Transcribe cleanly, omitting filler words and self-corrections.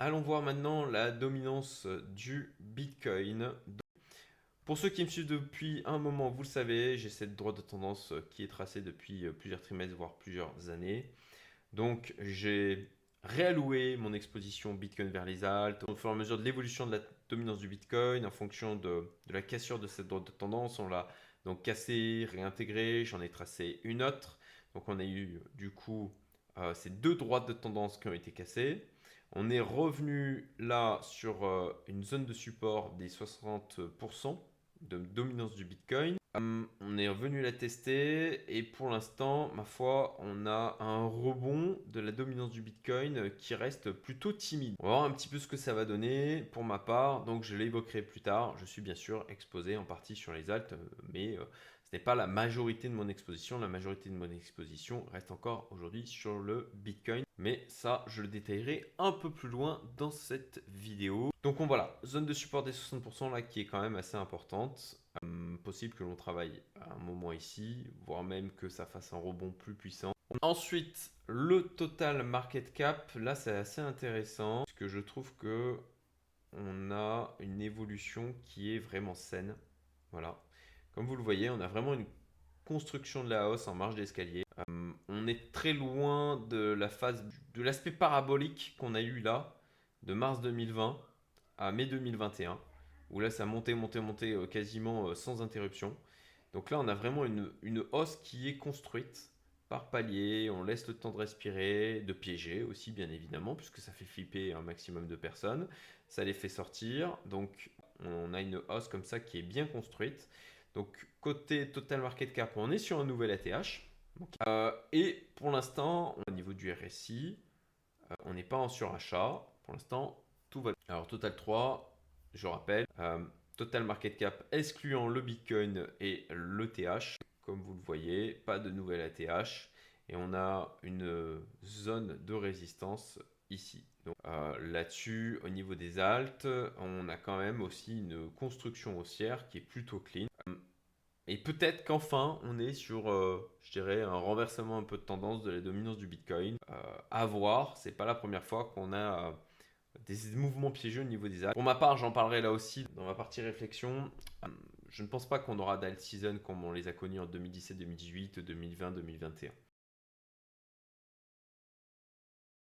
allons voir maintenant la dominance du Bitcoin. Pour ceux qui me suivent depuis un moment, vous le savez, j'ai cette droite de tendance qui est tracée depuis plusieurs trimestres, voire plusieurs années. Donc j'ai réalloué mon exposition Bitcoin vers les altes au fur et à mesure de l'évolution de la dominance du Bitcoin, en fonction de la cassure de cette droite de tendance. On l'a donc cassé, réintégré, j'en ai tracé une autre. Donc on a eu du coup ces deux droites de tendance qui ont été cassées. On est revenu là sur une zone de support des 60% de dominance du Bitcoin. On est revenu la tester et pour l'instant, ma foi, on a un rebond de la dominance du Bitcoin qui reste plutôt timide. On va voir un petit peu ce que ça va donner pour ma part, donc je l'évoquerai plus tard. Je suis bien sûr exposé en partie sur les alts, mais ce n'est pas la majorité de mon exposition. La majorité de mon exposition reste encore aujourd'hui sur le Bitcoin, mais ça, je le détaillerai un peu plus loin dans cette vidéo. Donc voilà, zone de support des 60% là qui est quand même assez importante. Possible que l'on travaille à un moment ici, voire même que ça fasse un rebond plus puissant. Ensuite, le total market cap, là c'est assez intéressant, parce que je trouve que on a une évolution qui est vraiment saine. Voilà. Comme vous le voyez, on a vraiment une construction de la hausse en marge d'escalier. On est très loin de la phase, de l'aspect parabolique qu'on a eu là, de mars 2020 à mai 2021, où là ça montait, montait, montait quasiment sans interruption. Donc là, on a vraiment une hausse qui est construite par palier. On laisse le temps de respirer, de piéger aussi, bien évidemment, puisque ça fait flipper un maximum de personnes. Ça les fait sortir. Donc, on a une hausse comme ça qui est bien construite. Donc, côté total market cap, on est sur un nouvel ATH. Et pour l'instant, au niveau du RSI, on n'est pas en surachat. Pour l'instant, tout va bien. Alors, Total 3, je rappelle, Total Market Cap excluant le Bitcoin et l'ETH. Comme vous le voyez, pas de nouvelle ATH. Et on a une zone de résistance ici. Donc là-dessus, au niveau des alts, on a quand même aussi une construction haussière qui est plutôt clean. Et peut-être qu'enfin, on est sur, je dirais, un renversement un peu de tendance de la dominance du Bitcoin. À voir, c'est pas la première fois qu'on a des mouvements piégeux au niveau des alts. Pour ma part, j'en parlerai là aussi dans ma partie réflexion. Je ne pense pas qu'on aura d'alt season comme on les a connus en 2017, 2018, 2020, 2021.